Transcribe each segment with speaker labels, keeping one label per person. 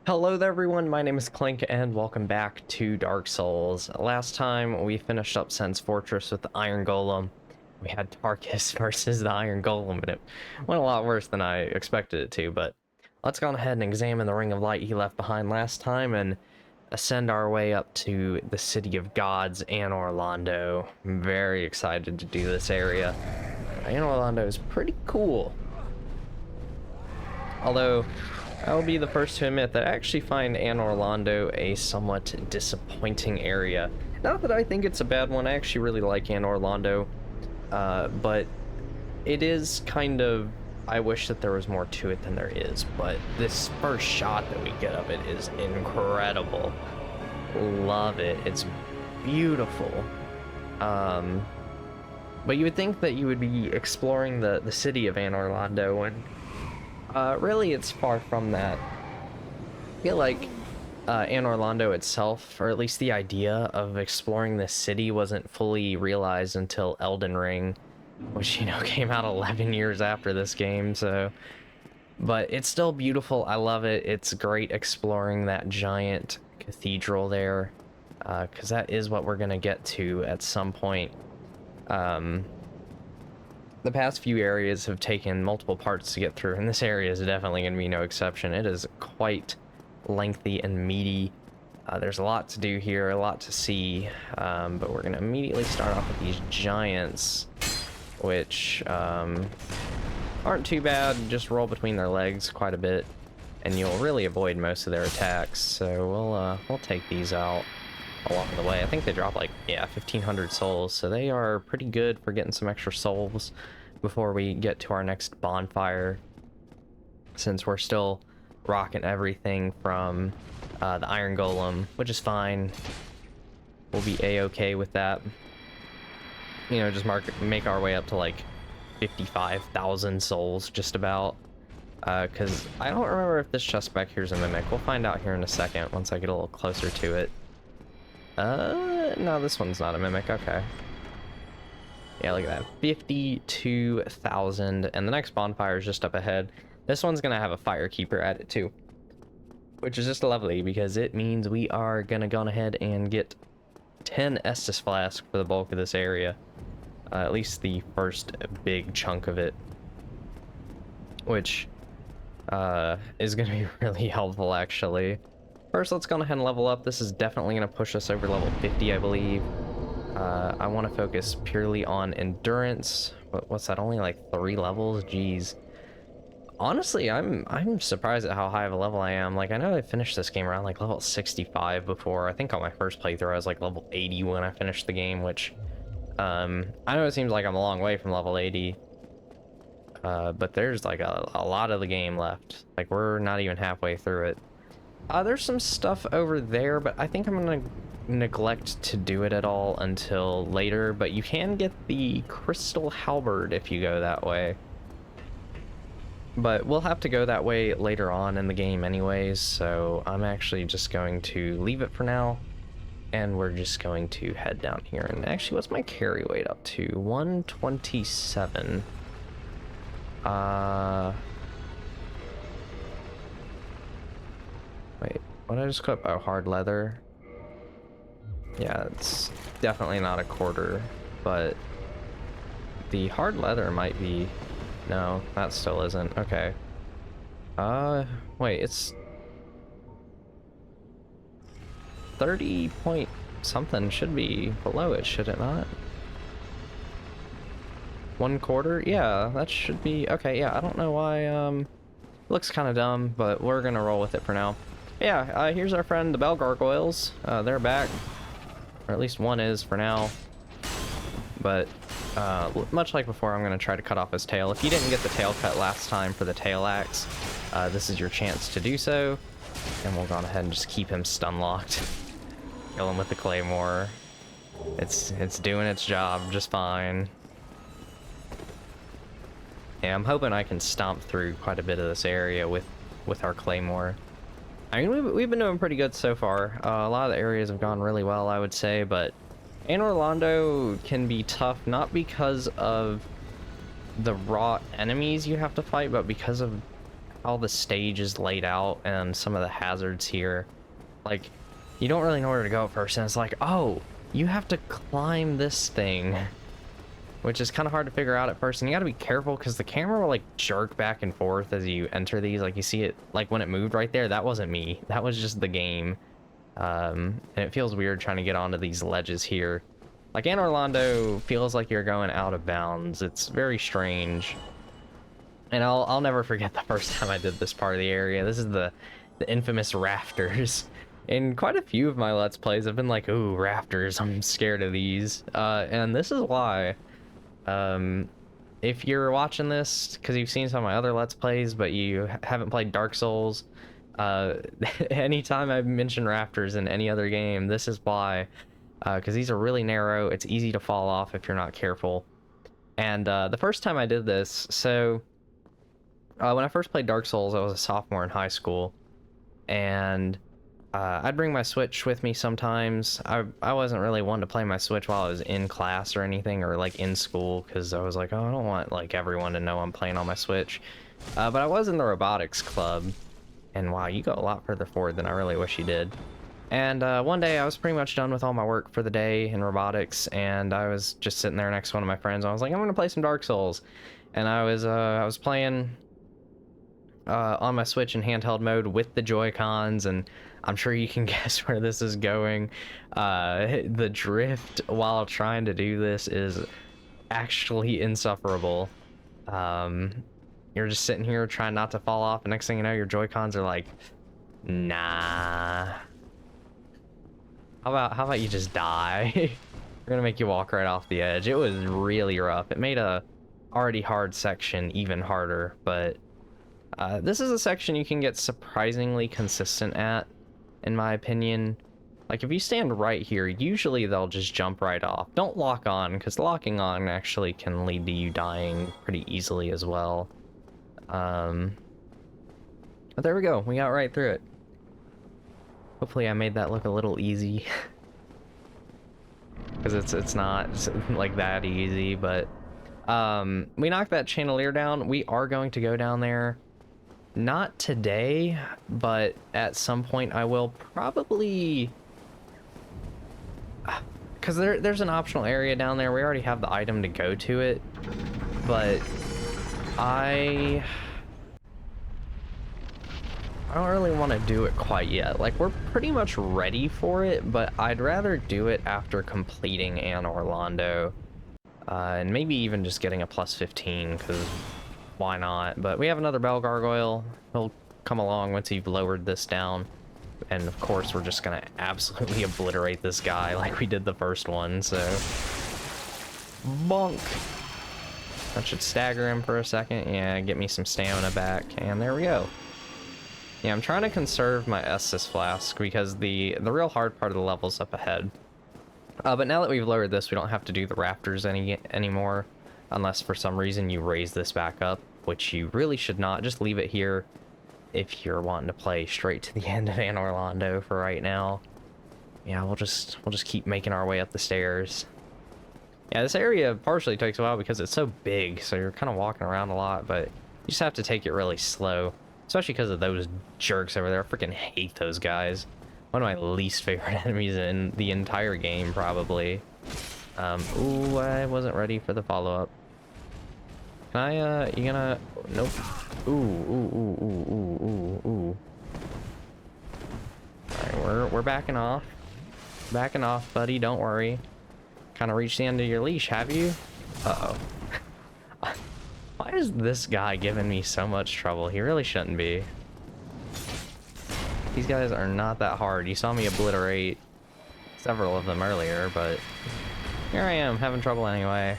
Speaker 1: Hello there everyone, my name is Clink and welcome back to Dark Souls. Last time we finished up Sen's Fortress with the Iron Golem. We had Tarkus versus the Iron Golem and it went a lot worse than I expected it to, but let's go ahead and examine the Ring of Light he left behind last time and ascend our way up to the City of Gods, Anor Londo. I'm very excited to do this area. Anor Londo is pretty cool. Although, I'll be the first to admit that I actually find Anor Londo a somewhat disappointing area. Not that I think it's a bad one, I actually really like Anor Londo, but it is kind of, I wish that there was more to it than there is, but this first shot that we get of it is incredible. Love it, it's beautiful. But you would think that you would be exploring the city of Anor Londo, and really, it's far from that. I feel like Anor Londo itself, or at least the idea of exploring this city, wasn't fully realized until Elden Ring, which, you know, came out 11 years after this game, so... But it's still beautiful, I love it. It's great exploring that giant cathedral there, because that is what we're gonna get to at some point. The past few areas have taken multiple parts to get through, and this area is definitely going to be no exception. It is quite lengthy and meaty. There's a lot to do here, a lot to see, but we're going to immediately start off with these giants, which aren't too bad. Just roll between their legs quite a bit, and you'll really avoid most of their attacks. So we'll take these out along the way. I think they drop like, yeah, 1,500 souls, so they are pretty good for getting some extra souls before we get to our next bonfire, since we're still rocking everything from the Iron Golem, which is fine. We'll be a-okay with that. You know, just make our way up to like 55,000 souls, just about. Because I don't remember if this chest back here is a mimic. We'll find out here in a second once I get a little closer to it. No, this one's not a mimic, okay. Yeah, look at that, 52,000, and the next bonfire is just up ahead. This one's gonna have a fire keeper at it too, which is just lovely because it means we are gonna go ahead and get 10 Estus Flask for the bulk of this area. At least the first big chunk of it, which is gonna be really helpful actually. First, let's go ahead and level up. This is definitely going to push us over level 50, I believe. I want to focus purely on endurance. What's that? Only like 3 levels? Jeez. Honestly, I'm surprised at how high of a level I am. Like, I know I finished this game around like level 65 before. I think on my first playthrough I was like level 80 when I finished the game, which I know it seems like I'm a long way from level 80. But there's like a lot of the game left. Like, we're not even halfway through it. There's some stuff over there, but I think I'm gonna neglect to do it at all until later, but you can get the Crystal Halberd if you go that way. But we'll have to go that way later on in the game anyways, so I'm actually just going to leave it for now, and we're just going to head down here. And actually, what's my carry weight up to? 127. Wait, what did I just clip? Oh, hard leather. Yeah, it's definitely not a quarter, but the hard leather might be... No, that still isn't. Okay. Wait, it's 30 point something. Should be below it, should it not? 1/4? Yeah, that should be... Okay, yeah, I don't know why, looks kind of dumb, but we're gonna roll with it for now. Yeah, here's our friend, the Bell Gargoyles. They're back. Or at least one is for now. But, much like before, I'm going to try to cut off his tail. If you didn't get the tail cut last time for the tail axe, this is your chance to do so. And we'll go ahead and just keep him stun-locked. Kill him with the claymore. It's doing its job just fine. Yeah, I'm hoping I can stomp through quite a bit of this area with our claymore. I mean, we've been doing pretty good so far. A lot of the areas have gone really well, I would say, but Anor Londo can be tough, not because of the raw enemies you have to fight, but because of how the stage is laid out and some of the hazards here. Like, you don't really know where to go at first, and it's like, oh, you have to climb this thing, which is kind of hard to figure out at first, and you got to be careful because the camera will like jerk back and forth as you enter these. Like, you see it, like when it moved right there, that wasn't me, that was just the game. And it feels weird trying to get onto these ledges here. Like, Anor Londo feels like you're going out of bounds. It's very strange. And I'll never forget the first time I did this part of the area. This is the infamous rafters. And quite a few of my Let's Plays have been like, ooh, rafters, I'm scared of these. And this is why. If you're watching this because you've seen some of my other Let's Plays, but you haven't played Dark Souls, anytime I mention rafters in any other game, this is why. Because these are really narrow. It's easy to fall off if you're not careful. And the first time I did this, so when I first played Dark Souls, I was a sophomore in high school, and I'd bring my Switch with me sometimes. I wasn't really one to play my Switch while I was in class or anything, or like in school, because I was like, oh, I don't want like everyone to know I'm playing on my Switch. But I was in the robotics club, and wow, you go a lot further forward than I really wish you did. And one day I was pretty much done with all my work for the day in robotics, and I was just sitting there next to one of my friends. I was like, I'm gonna play some Dark Souls, and I was playing on my Switch in handheld mode with the Joy-Cons, and I'm sure you can guess where this is going. The drift while trying to do this is actually insufferable. You're just sitting here trying not to fall off, and next thing you know, your Joy-Cons are like, nah. How about you just die? We're gonna make you walk right off the edge. It was really rough. It made a already hard section even harder, but this is a section you can get surprisingly consistent at, in my opinion. Like, if you stand right here, usually they'll just jump right off. Don't lock on, because locking on actually can lead to you dying pretty easily as well. But there we go. We got right through it. Hopefully I made that look a little easy. Because it's not like that easy, but we knocked that chandelier down. We are going to go down there. Not today, but at some point I will probably... Because there's an optional area down there. We already have the item to go to it. But I don't really want to do it quite yet. Like, we're pretty much ready for it, but I'd rather do it after completing Anor Londo. And maybe even just getting a plus 15, because why not? But we have another bell gargoyle. He'll come along once you've lowered this down. And of course, we're just gonna absolutely obliterate this guy like we did the first one, so... Bonk! That should stagger him for a second. Yeah, get me some stamina back. And there we go. Yeah, I'm trying to conserve my Estus flask because the real hard part of the level's up ahead. But now that we've lowered this, we don't have to do the rafters anymore. Unless for some reason you raise this back up, which you really should not. Just leave it here if you're wanting to play straight to the end of Anor Londo for right now. Yeah, we'll just keep making our way up the stairs. Yeah, this area partially takes a while because it's so big, so you're kind of walking around a lot, but you just have to take it really slow. Especially because of those jerks over there. I freaking hate those guys. One of my least favorite enemies in the entire game, probably. Ooh, I wasn't ready for the follow-up. Can I, you gonna... Nope. Ooh. Alright, we're backing off. Backing off, buddy, don't worry. Kind of reached the end of your leash, have you? Uh-oh. Why is this guy giving me so much trouble? He really shouldn't be. These guys are not that hard. You saw me obliterate several of them earlier, but here I am having trouble anyway.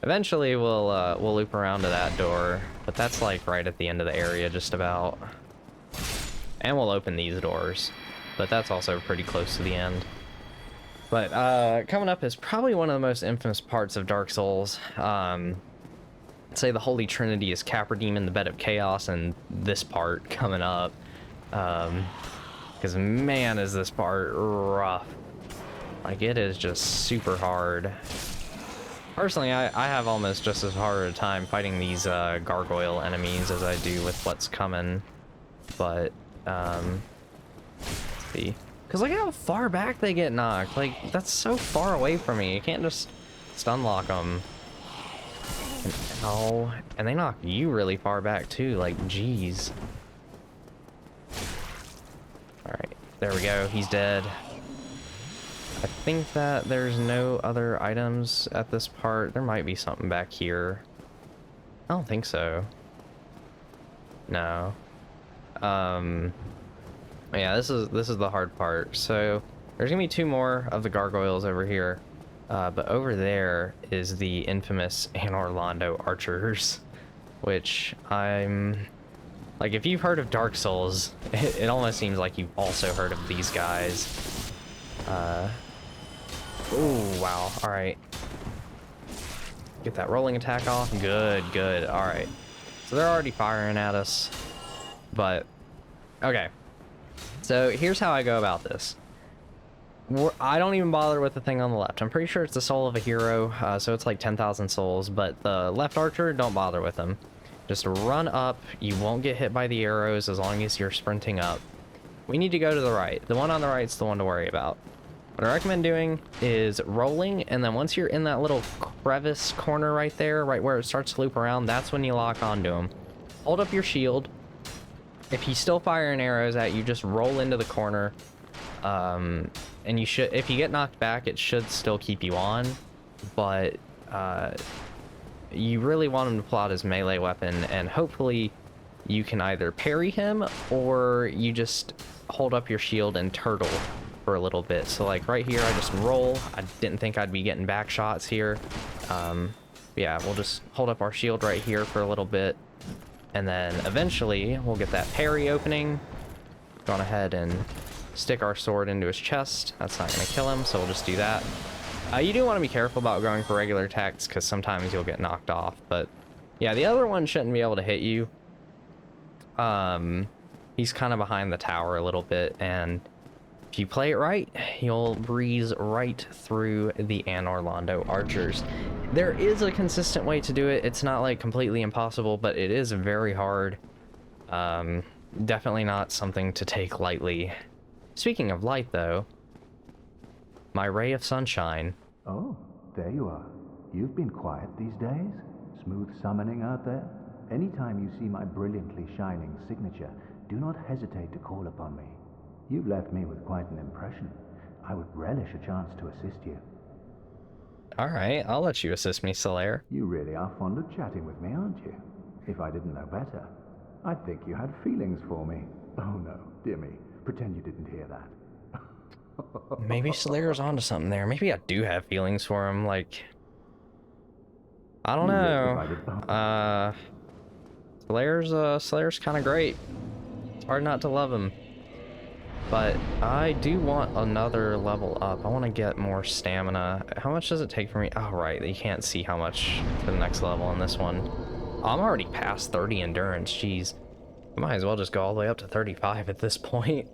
Speaker 1: Eventually we'll loop around to that door, but that's like right at the end of the area just about. And we'll open these doors, but that's also pretty close to the end. But coming up is probably one of the most infamous parts of Dark Souls. Say the Holy Trinity is Capra Demon, the Bed of Chaos, and this part coming up. Because man, is this part rough. Like, it is just super hard. Personally, I have almost just as hard a time fighting these gargoyle enemies as I do with what's coming. But, let's see. Because look how far back they get knocked. Like, that's so far away from me. You can't just stun lock them. And, oh, and they knock you really far back too. Like, jeez. Alright, there we go. He's dead. I think that there's no other items at this part. There might be something back here. I don't think so. No. Yeah, this is the hard part. So there's gonna be 2 more of the gargoyles over here, but over there is the infamous Anor Londo archers, which I'm like, if you've heard of Dark Souls, it almost seems like you've also heard of these guys. Oh wow! All right, get that rolling attack off. Good, good. All right, so they're already firing at us, but okay. So here's how I go about this. I don't even bother with the thing on the left. I'm pretty sure it's the soul of a hero, so it's like 10,000 souls, but the left archer, don't bother with him. Just run up. You won't get hit by the arrows as long as you're sprinting up. We need to go to the right. The one on the right is the one to worry about. What I recommend doing is rolling, and then once you're in that little crevice corner right there, right where it starts to loop around, that's when you lock onto him. Hold up your shield. If he's still firing arrows at you, just roll into the corner. And you should, if you get knocked back, it should still keep you on. But you really want him to pull out his melee weapon, and hopefully you can either parry him or you just hold up your shield and turtle for a little bit. So like right here, I just roll. I didn't think I'd be getting back shots here. Yeah, we'll just hold up our shield right here for a little bit. And then eventually we'll get that parry opening. Go on ahead and stick our sword into his chest. That's not going to kill him, so we'll just do that. You do want to be careful about going for regular attacks because sometimes you'll get knocked off. But yeah, the other one shouldn't be able to hit you. He's kind of behind the tower a little bit, and if you play it right, you'll breeze right through the Anor Londo archers. There is a consistent way to do it. It's not like completely impossible, but it is very hard. Definitely not something to take lightly. Speaking of light, though, my ray of sunshine.
Speaker 2: Oh, there you are. You've been quiet these days. Smooth summoning out there. Anytime you see my brilliantly shining signature, do not hesitate to call upon me. You've left me with quite an impression. I would relish a chance to assist you.
Speaker 1: Alright, I'll let you assist me, Solaire.
Speaker 2: You really are fond of chatting with me, aren't you? If I didn't know better, I'd think you had feelings for me. Oh no, dear me. Pretend you didn't hear that.
Speaker 1: Maybe Solaire's onto something there. Maybe I do have feelings for him, like... I don't know. Solaire's kind of great. It's hard not to love him. But I do want another level up. I want to get more stamina. How much does it take for me? Oh, right. You can't see how much to the next level on this one. I'm already past 30 endurance. Jeez. I might as well just go all the way up to 35 at this point.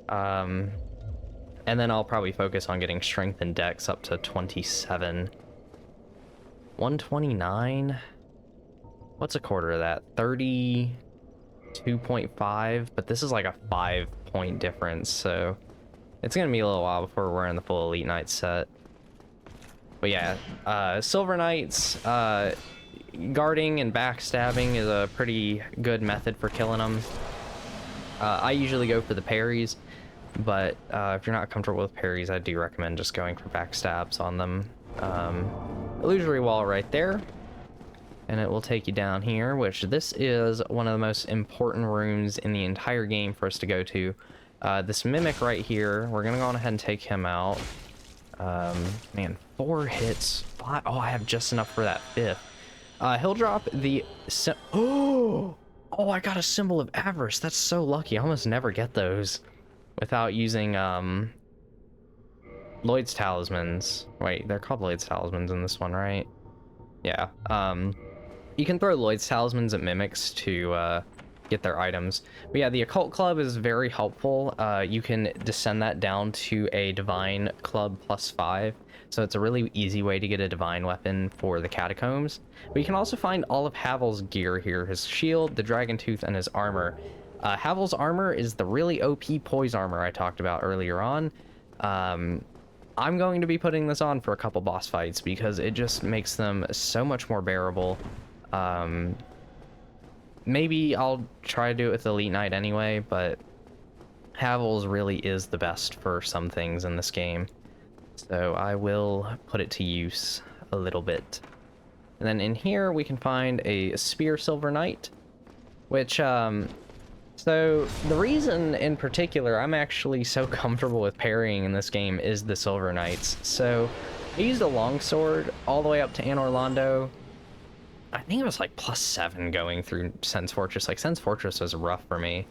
Speaker 1: And then I'll probably focus on getting strength and dex up to 27. 129? What's a quarter of that? 32.5, but this is like a 5-point difference, so it's gonna be a little while before we're wearing the full Elite Knight set. But yeah, Silver Knights, guarding and backstabbing is a pretty good method for killing them. I usually go for the parries, but if you're not comfortable with parries, I do recommend just going for backstabs on them. Illusory wall right there, and it will take you down here, which this is one of the most important rooms in the entire game for us to go to. This mimic right here, we're gonna go on ahead and take him out. Man, 4 hits, 5. Oh, I have just enough for that 5th. He'll drop the oh, I got a symbol of avarice. That's so lucky. I almost never get those without using Lloyd's talismans. Wait, they're called Lloyd's talismans in this one, right? Yeah. You can throw Lloyd's talismans at mimics to get their items. But yeah, the occult club is very helpful. You can descend that down to a divine club +5. so it's a really easy way to get a divine weapon for the catacombs. But you can also find all of Havel's gear here, his shield, the dragon tooth, and his armor. Havel's armor is the really OP poise armor I talked about earlier on. I'm going to be putting this on for a couple boss fights because it just makes them so much more bearable. Maybe I'll try to do it with Elite Knight anyway, but Havel's really is the best for some things in this game. So I will put it to use a little bit. And then in here we can find a Spear Silver Knight, which, so the reason in particular I'm actually so comfortable with parrying in this game is the Silver Knights. So I used a longsword all the way up to Anor Londo. I think it was like +7 going through Sen's Fortress. Like, Sen's Fortress was rough for me.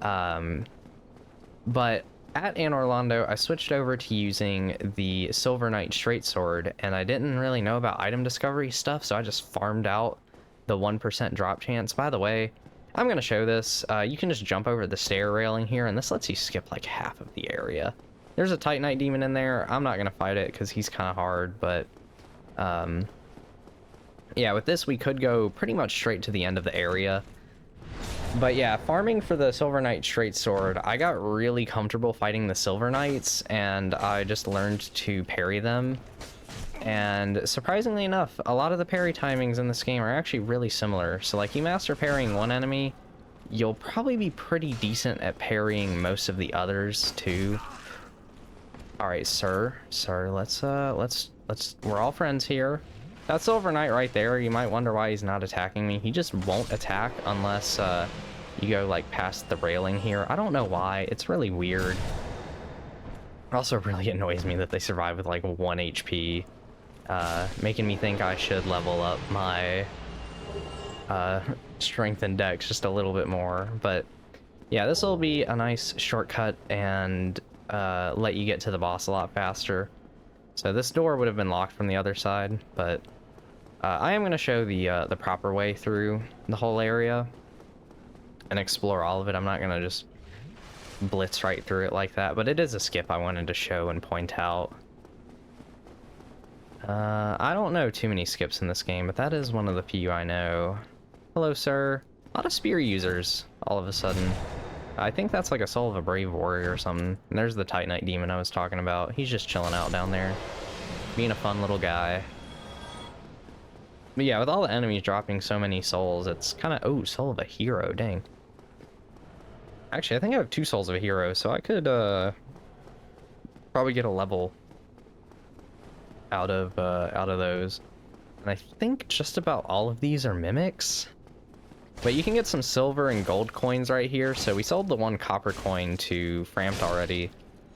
Speaker 1: But at Anor Londo, I switched over to using the Silver Knight Straight Sword, and I didn't really know about item discovery stuff, so I just farmed out the 1% drop chance. By the way, I'm going to show this. You can just jump over the stair railing here, and this lets you skip like half of the area. There's a Titanite demon in there. I'm not going to fight it because he's kind of hard, but yeah, with this we could go pretty much straight to the end of the area. But yeah, farming for the Silver Knight Straight Sword, I got really comfortable fighting the Silver Knights, and I just learned to parry them. And surprisingly enough, a lot of the parry timings in this game are actually really similar. So like, you master parrying one enemy, you'll probably be pretty decent at parrying most of the others too. All right, sir, let's we're all friends here. That Silver Knight right there, you might wonder why he's not attacking me. He just won't attack unless you go like past the railing here. I don't know why. It's really weird. It also really annoys me that they survive with like 1 HP, making me think I should level up my strength and dex just a little bit more. But yeah, this will be a nice shortcut and let you get to the boss a lot faster. So this door would have been locked from the other side, but I am going to show the proper way through the whole area and explore all of it. I'm not going to just blitz right through it like that, but it is a skip I wanted to show and point out. I don't know too many skips in this game, but that is one of the few I know. Hello, sir. A lot of spear users all of a sudden. I think that's like a Soul of a Brave Warrior or something. And there's the Titanite demon I was talking about. He's just chilling out down there, being a fun little guy. But yeah, with all the enemies dropping so many souls, it's kind of... Oh, Soul of a Hero, dang. Actually, I think I have 2 Souls of a Hero, so I could probably get a level out of those. And I think just about all of these are mimics. But you can get some silver and gold coins right here. So we sold the 1 copper coin to Frampt already,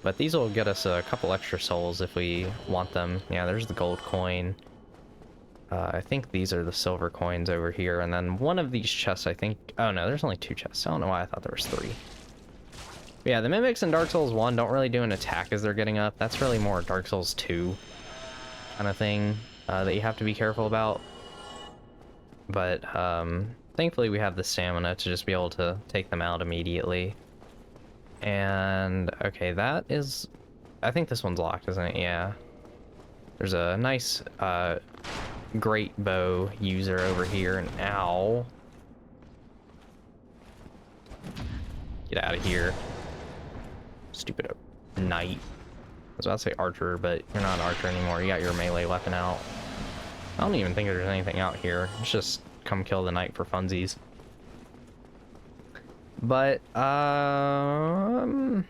Speaker 1: but these will get us a couple extra souls if we want them. Yeah, there's the gold coin. I think these are the silver coins over here, and then one of these chests, I think... Oh no, there's only 2 chests. I don't know why I thought there was 3. But yeah, the mimics in Dark Souls 1 don't really do an attack as they're getting up. That's really more Dark Souls 2 kind of thing that you have to be careful about. But thankfully we have the stamina to just be able to take them out immediately. And okay, that is... I think this one's locked, isn't it? Yeah. There's a nice great bow user over here, and ow. Get out of here. Stupid knight. I was about to say archer, but you're not an archer anymore. You got your melee weapon out. I don't even think there's anything out here. Let's just come kill the knight for funsies. But yeah,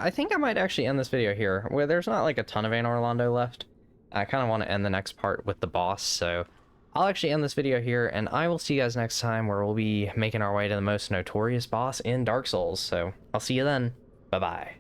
Speaker 1: I think I might actually end this video here. Where there's not like a ton of Anor Londo left. I kind of want to end the next part with the boss, so I'll actually end this video here, and I will see you guys next time, where we'll be making our way to the most notorious boss in Dark Souls. So I'll see you then. Bye-bye.